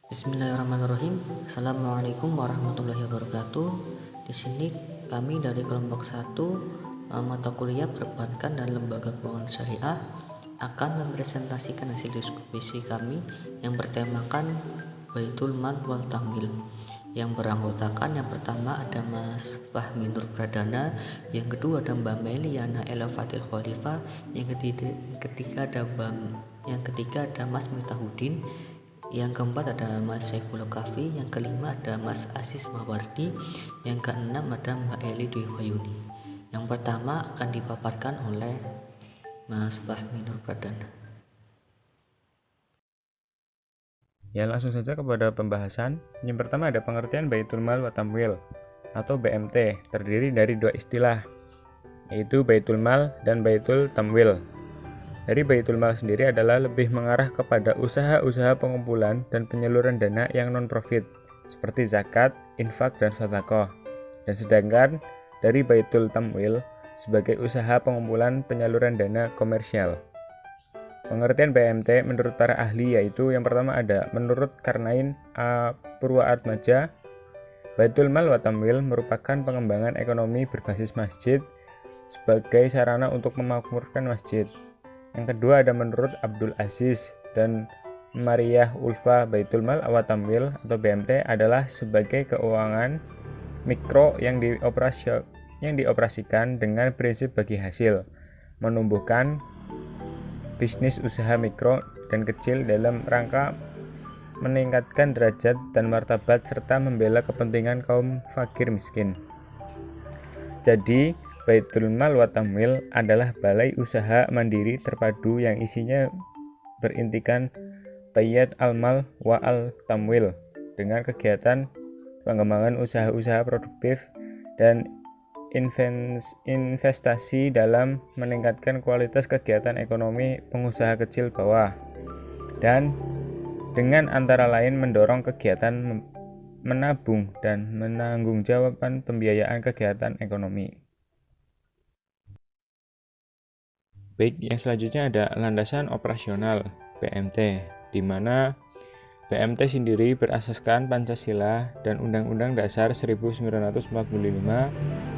Bismillahirrahmanirrahim. Assalamualaikum warahmatullahi wabarakatuh. Di sini kami dari kelompok 1 mata kuliah perbankan dan lembaga keuangan syariah akan mempresentasikan hasil diskusi kami yang bertemakan Baitul Mal wal Tamwil, yang beranggotakan yang pertama ada Mas Fahmi Nur Pradana, yang kedua ada Mbak Meliana Elafatil Khalifah, yang ketiga ada Mas Mitahudin, yang keempat ada Mas Saifullah Kafi, yang kelima ada Mas Asis Mawardi, yang keenam ada Mbak Eli Dwi Wahyuni. Yang pertama akan dipaparkan oleh Mas Fahmi Nur Pradana. Ya, langsung saja kepada pembahasan. Yang pertama ada pengertian Baitul Mal wa Tamwil atau BMT, terdiri dari dua istilah, yaitu Baitul Mal dan Baitul Tamwil. Dari Baitul Mal sendiri adalah lebih mengarah kepada usaha-usaha pengumpulan dan penyaluran dana yang non-profit, seperti zakat, infak, dan sedekah. Dan sedangkan dari Baitul Tamwil sebagai usaha pengumpulan penyaluran dana komersial. Pengertian BMT menurut para ahli yaitu yang pertama ada menurut Karnain A. Purwaatmaja, Baitul Mal wa Tamwil merupakan pengembangan ekonomi berbasis masjid sebagai sarana untuk memakmurkan masjid. Yang kedua ada menurut Abdul Aziz dan Mariah Ulfa, Baitul Mal wa Tamwil atau BMT adalah sebagai keuangan mikro yang dioperasikan dengan prinsip bagi hasil, menumbuhkan bisnis usaha mikro dan kecil dalam rangka meningkatkan derajat dan martabat serta membela kepentingan kaum fakir miskin. Jadi, Baitul Mal wa Tamwil adalah balai usaha mandiri terpadu yang isinya berintikan Bayat al-Mal wa al-Tamwil dengan kegiatan pengembangan usaha-usaha produktif dan investasi dalam meningkatkan kualitas kegiatan ekonomi pengusaha kecil bawah, dan dengan antara lain mendorong kegiatan menabung dan menanggungjawaban pembiayaan kegiatan ekonomi. Baik, yang selanjutnya ada landasan operasional BMT, di mana BMT sendiri berasaskan Pancasila dan Undang-Undang Dasar 1945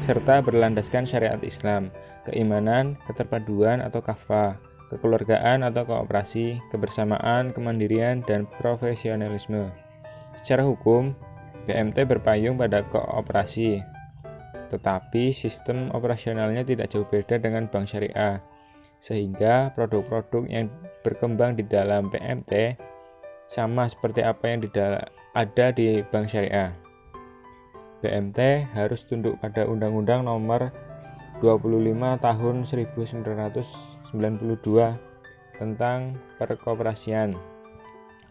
serta berlandaskan syariat Islam, keimanan, keterpaduan atau kafah, kekeluargaan atau kooperasi, kebersamaan, kemandirian, dan profesionalisme. Secara hukum, BMT berpayung pada kooperasi, tetapi sistem operasionalnya tidak jauh beda dengan bank syariah, sehingga produk-produk yang berkembang di dalam BMT sama seperti apa yang ada di bank syariah. BMT harus tunduk pada Undang-Undang Nomor 25 Tahun 1992 tentang Perkoperasian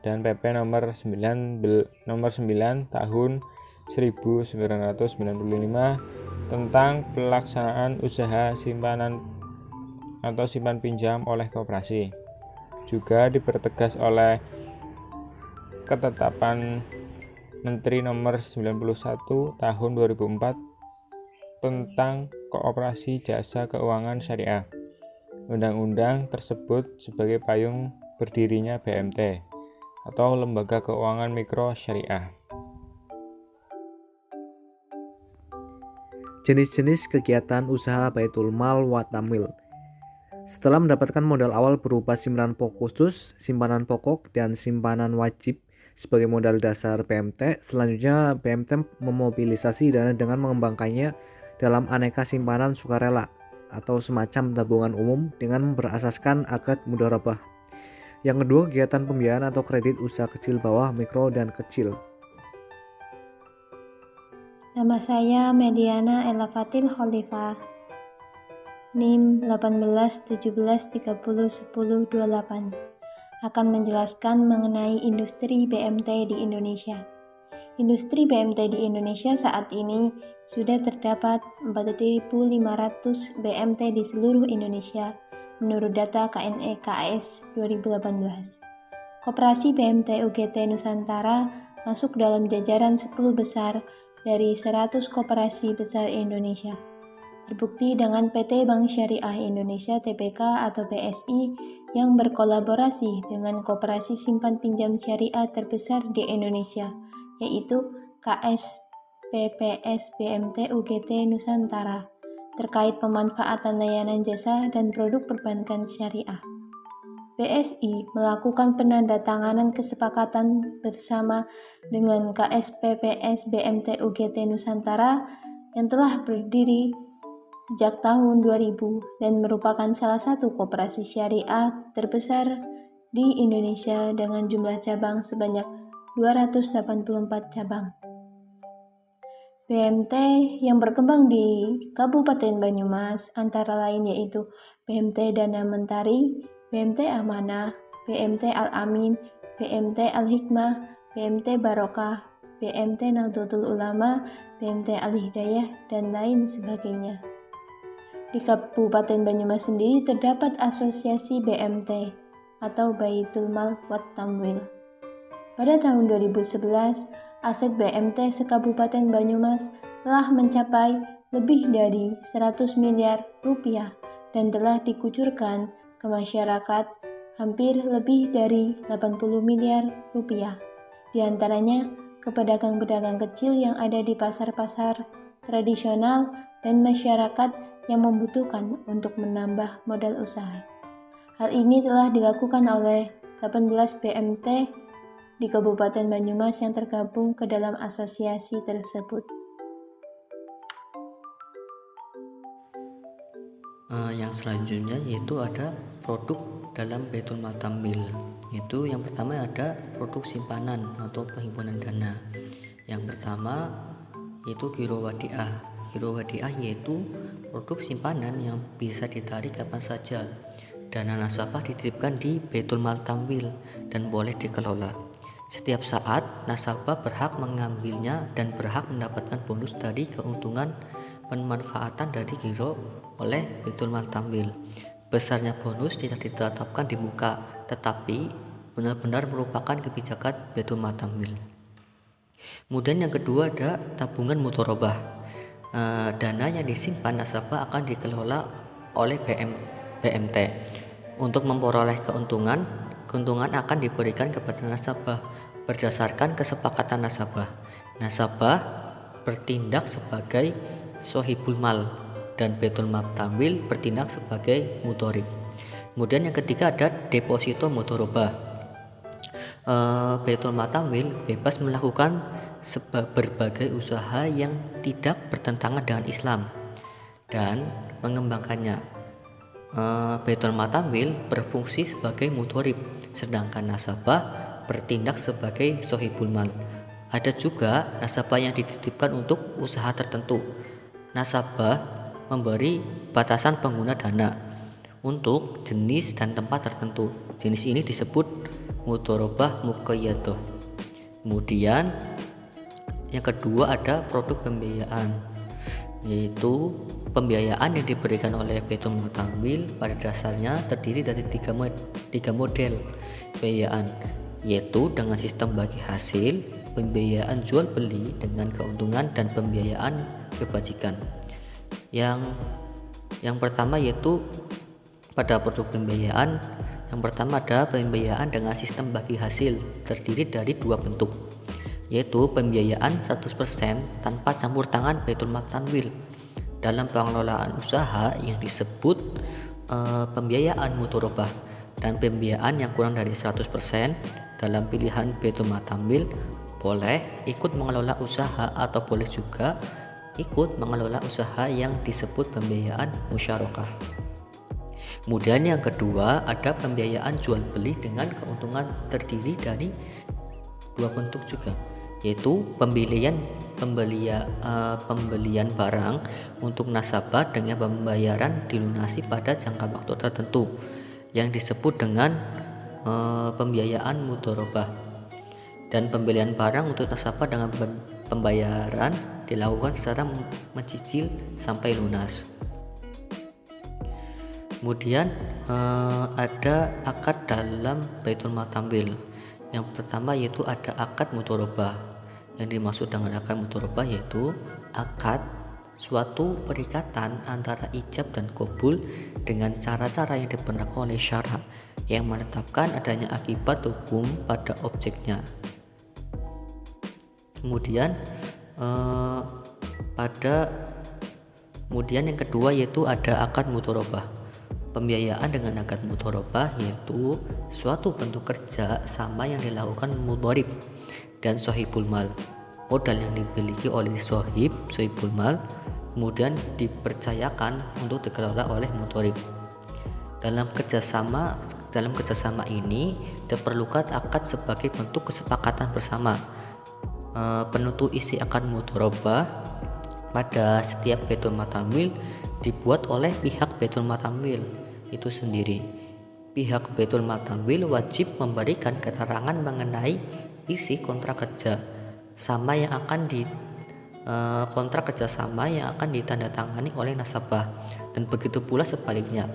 dan PP Nomor 9 Tahun 1995 tentang pelaksanaan usaha simpanan atau simpan pinjam oleh koperasi. Juga dipertegas oleh Ketetapan Menteri Nomor 91 Tahun 2004 tentang Koperasi Jasa Keuangan Syariah. Undang-undang tersebut sebagai payung berdirinya BMT atau Lembaga Keuangan Mikro Syariah. Jenis-jenis kegiatan usaha Baitul Mal wa Tamwil. Setelah mendapatkan modal awal berupa simpanan pokok khusus, simpanan pokok, dan simpanan wajib sebagai modal dasar BMT, selanjutnya BMT memobilisasi dana dengan mengembangkannya dalam aneka simpanan sukarela atau semacam tabungan umum dengan berasaskan akad mudharabah. Yang kedua, kegiatan pembiayaan atau kredit usaha kecil bawah, mikro, dan kecil. Nama saya Meliana Elafatil Khalifah, NIM 1817301028, akan menjelaskan mengenai industri BMT di Indonesia. Industri BMT di Indonesia saat ini sudah terdapat 4.500 BMT di seluruh Indonesia menurut data KNE KAS 2018. Koperasi BMT UGT Nusantara masuk dalam jajaran 10 besar dari 100 koperasi besar Indonesia. Terbukti dengan PT Bank Syariah Indonesia (TBK) atau BSI yang berkolaborasi dengan koperasi simpan pinjam syariah terbesar di Indonesia, yaitu KSPPS BMT UGT Nusantara, terkait pemanfaatan layanan jasa dan produk perbankan syariah. BSI melakukan penandatanganan kesepakatan bersama dengan KSPPS BMT UGT Nusantara yang telah berdiri sejak tahun 2000 dan merupakan salah satu koperasi syariah terbesar di Indonesia dengan jumlah cabang sebanyak 284 cabang. BMT yang berkembang di Kabupaten Banyumas antara lain yaitu BMT Dana Mentari, BMT Amanah, BMT Al-Amin, BMT Al-Hikmah, BMT Barokah, BMT Nahdlatul Ulama, BMT Al-Hidayah, dan lain sebagainya. Di Kabupaten Banyumas sendiri terdapat asosiasi BMT atau Baitul Mal wat Tamwil. Pada tahun 2011, aset BMT se-Kabupaten Banyumas telah mencapai lebih dari 100 miliar rupiah dan telah dikucurkan ke masyarakat hampir lebih dari 80 miliar rupiah. Di antaranya ke pedagang-pedagang kecil yang ada di pasar-pasar tradisional dan masyarakat yang membutuhkan untuk menambah modal usaha. Hal ini telah dilakukan oleh 18 BMT di Kabupaten Banyumas yang tergabung ke dalam asosiasi tersebut. Yang selanjutnya yaitu ada produk dalam Baitul Mal Tamwil. Itu yang pertama ada produk simpanan atau penghimpunan dana. Yang pertama yaitu Giro Wadiah. Giro Wadiah yaitu produk simpanan yang bisa ditarik kapan saja. Dana nasabah dititipkan di Baitul Mal Tamwil dan boleh dikelola. Setiap saat nasabah berhak mengambilnya dan berhak mendapatkan bonus dari keuntungan pemanfaatan dari giro oleh Baitul Mal Tamwil. Besarnya bonus tidak ditetapkan di muka, tetapi benar-benar merupakan kebijakan Baitul Mal Tamwil. Kemudian yang kedua ada tabungan mudharabah. Dana yang disimpan nasabah akan dikelola oleh BMT. Untuk memperoleh keuntungan akan diberikan kepada nasabah berdasarkan kesepakatan nasabah. Nasabah bertindak sebagai sohibul mal dan Baitul Mal Tamwil bertindak sebagai mudharib. Kemudian yang ketiga ada deposito mudharabah. Baitul Mal Tamwil bebas melakukan berbagai usaha yang tidak bertentangan dengan Islam dan mengembangkannya. Baitul Mal Tamwil berfungsi sebagai mudharib, sedangkan nasabah bertindak sebagai sohibul mal. Ada juga nasabah yang dititipkan untuk usaha tertentu. Nasabah memberi batasan pengguna dana untuk jenis dan tempat tertentu. Jenis ini disebut mudharabah muqayyadah. Kemudian yang kedua ada produk pembiayaan, yaitu pembiayaan yang diberikan oleh Baitul Mal Tamwil pada dasarnya terdiri dari tiga model pembiayaan, yaitu dengan sistem bagi hasil, pembiayaan jual beli dengan keuntungan, dan pembiayaan kebajikan. Yang pertama yaitu pada produk pembiayaan, yang pertama ada pembiayaan dengan sistem bagi hasil, terdiri dari dua bentuk, yaitu pembiayaan 100% tanpa campur tangan Baitul Mal Tamwil dalam pengelolaan usaha yang disebut pembiayaan mudharabah, dan pembiayaan yang kurang dari 100% dalam pilihan Baitul Mal Tamwil boleh ikut mengelola usaha atau boleh juga ikut mengelola usaha yang disebut pembiayaan musyarakah. Kemudian yang kedua ada pembiayaan jual beli dengan keuntungan, terdiri dari dua bentuk juga, yaitu pembelian barang untuk nasabah dengan pembayaran dilunasi pada jangka waktu tertentu yang disebut dengan pembiayaan mudharabah, dan pembelian barang untuk nasabah dengan pembayaran dilakukan secara mencicil sampai lunas. Kemudian ada akad dalam Baitul Mal Tamwil. Yang pertama yaitu ada akad mudharabah. Yang dimaksud dengan akad mudharabah yaitu akad suatu perikatan antara ijab dan qabul dengan cara-cara yang dibenarkan oleh syara yang menetapkan adanya akibat hukum pada objeknya. Kemudian yang kedua yaitu ada akad mudharabah. Pembiayaan dengan akad mudharabah yaitu suatu bentuk kerja sama yang dilakukan mudharib dan sahibul mal. Modal yang dimiliki oleh sahibul mal kemudian dipercayakan untuk dikelola oleh mudharib. Dalam kerjasama ini diperlukan akad sebagai bentuk kesepakatan bersama. Penentu isi akad mudharabah pada setiap baitul matamwil dibuat oleh pihak baitul matamwil itu sendiri. Pihak baitul matamwil wajib memberikan keterangan mengenai isi kontrak kerja sama yang akan kontrak kerjasama yang akan ditandatangani oleh nasabah, dan begitu pula sebaliknya.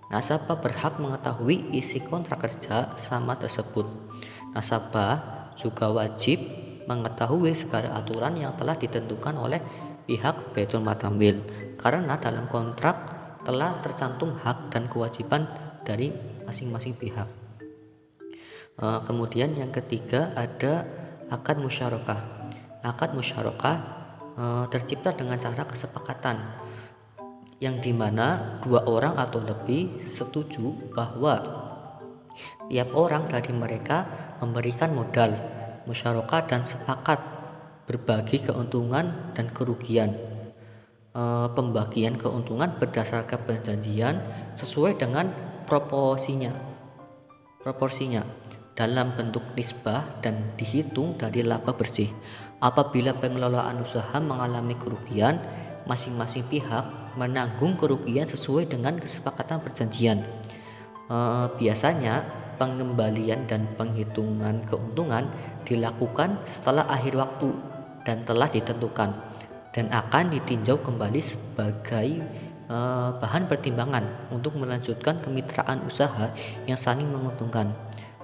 Nasabah berhak mengetahui isi kontrak kerja sama tersebut. Nasabah juga wajib mengetahui segala aturan yang telah ditentukan oleh pihak baitul matamwil, karena dalam kontrak telah tercantum hak dan kewajiban dari masing-masing pihak. Kemudian yang ketiga ada akad musyarakah. Akad musyarakah tercipta dengan cara kesepakatan yang dimana dua orang atau lebih setuju bahwa tiap orang dari mereka memberikan modal musyarakah dan sepakat berbagi keuntungan dan kerugian. Pembagian keuntungan berdasarkan perjanjian sesuai dengan proporsinya dalam bentuk nisbah dan dihitung dari laba bersih. Apabila pengelolaan usaha mengalami kerugian, masing-masing pihak menanggung kerugian sesuai dengan kesepakatan perjanjian. Biasanya pengembalian dan penghitungan keuntungan dilakukan setelah akhir waktu dan telah ditentukan, dan akan ditinjau kembali sebagai bahan pertimbangan untuk melanjutkan kemitraan usaha yang saling menguntungkan.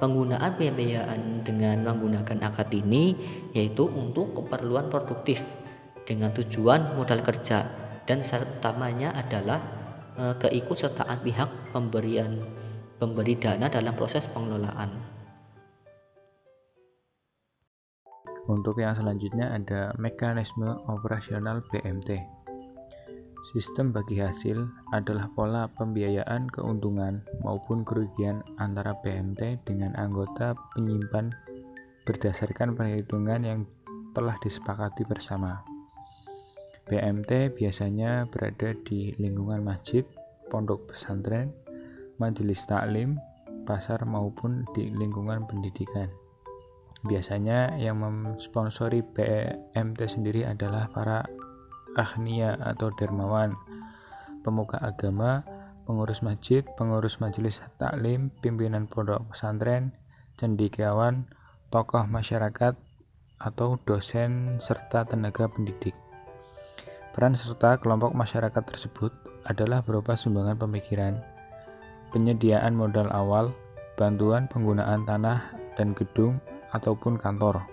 Penggunaan pembiayaan dengan menggunakan akad ini yaitu untuk keperluan produktif dengan tujuan modal kerja, dan syarat utamanya adalah keikutsertaan pihak pemberi dana dalam proses pengelolaan. Untuk yang selanjutnya ada mekanisme operasional BMT. Sistem bagi hasil adalah pola pembiayaan keuntungan maupun kerugian antara BMT dengan anggota penyimpan berdasarkan perhitungan yang telah disepakati bersama. BMT biasanya berada di lingkungan masjid, pondok pesantren, majelis taklim, pasar maupun di lingkungan pendidikan. Biasanya yang mensponsori BMT sendiri adalah para aghnia atau dermawan, pemuka agama, pengurus masjid, pengurus majelis taklim, pimpinan pondok pesantren, cendekiawan, tokoh masyarakat atau dosen serta tenaga pendidik. Peran serta kelompok masyarakat tersebut adalah berupa sumbangan pemikiran, penyediaan modal awal, bantuan penggunaan tanah dan gedung ataupun kantor.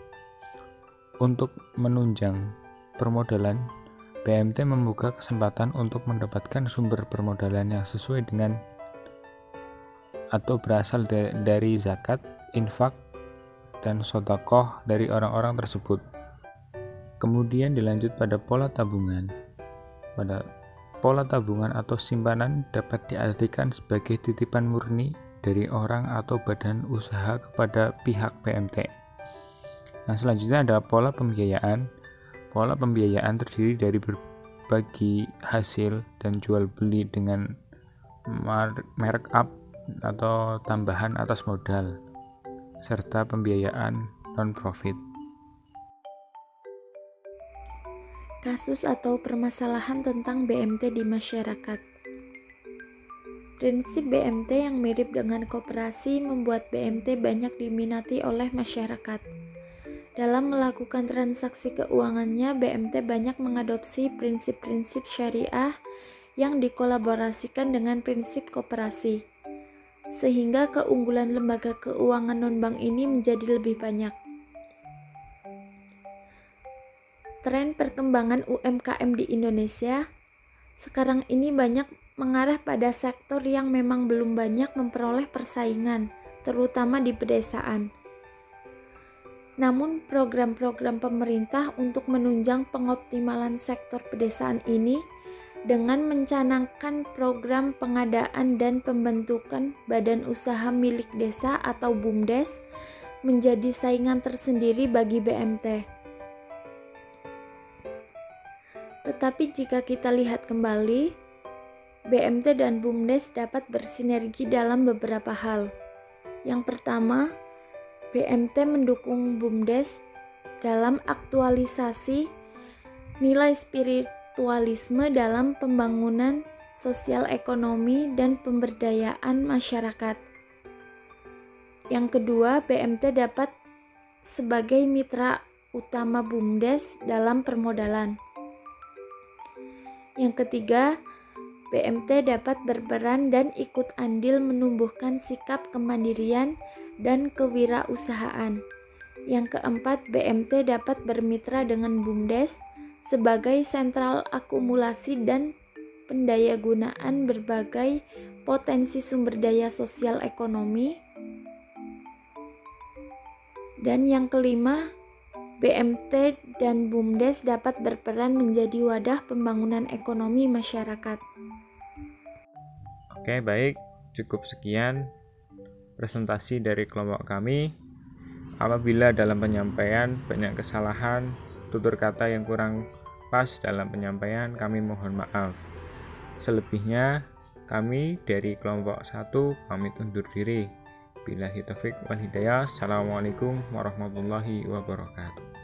Untuk menunjang permodalan, BMT membuka kesempatan untuk mendapatkan sumber permodalan yang sesuai dengan atau berasal dari zakat, infak, dan sedekah dari orang-orang tersebut. Kemudian dilanjut pada pola tabungan. Pada pola tabungan atau simpanan dapat diartikan sebagai titipan murni dari orang atau badan usaha kepada pihak BMT. Yang selanjutnya adalah pola pembiayaan. Pola pembiayaan terdiri dari berbagi hasil dan jual beli dengan markup atau tambahan atas modal, serta pembiayaan non-profit. Kasus atau permasalahan tentang BMT di masyarakat. Prinsip BMT yang mirip dengan koperasi membuat BMT banyak diminati oleh masyarakat. Dalam melakukan transaksi keuangannya, BMT banyak mengadopsi prinsip-prinsip syariah yang dikolaborasikan dengan prinsip koperasi, sehingga keunggulan lembaga keuangan non-bank ini menjadi lebih banyak. tren perkembangan UMKM di Indonesia sekarang ini banyak mengarah pada sektor yang memang belum banyak memperoleh persaingan, terutama di pedesaan. Namun program-program pemerintah untuk menunjang pengoptimalan sektor pedesaan ini dengan mencanangkan program pengadaan dan pembentukan badan usaha milik desa atau BUMDes menjadi saingan tersendiri bagi BMT. Tetapi jika kita lihat kembali, BMT dan BUMDes dapat bersinergi dalam beberapa hal. Yang pertama, BMT mendukung BUMDes dalam aktualisasi nilai spiritualisme dalam pembangunan sosial ekonomi dan pemberdayaan masyarakat. Yang kedua, BMT dapat sebagai mitra utama BUMDes dalam permodalan. Yang ketiga, BMT dapat berperan dan ikut andil menumbuhkan sikap kemandirian dan kewirausahaan. Yang keempat, BMT dapat bermitra dengan BUMDes sebagai sentral akumulasi dan pendayagunaan berbagai potensi sumber daya sosial ekonomi. Dan yang kelima, BMT dan BUMDes dapat berperan menjadi wadah pembangunan ekonomi masyarakat. Oke, baik. Cukup sekian presentasi dari kelompok kami. Apabila dalam penyampaian banyak kesalahan, tutur kata yang kurang pas dalam penyampaian, kami mohon maaf. Selebihnya, kami dari kelompok 1 pamit undur diri. Billahi taufik wal hidayah. Assalamualaikum warahmatullahi wabarakatuh.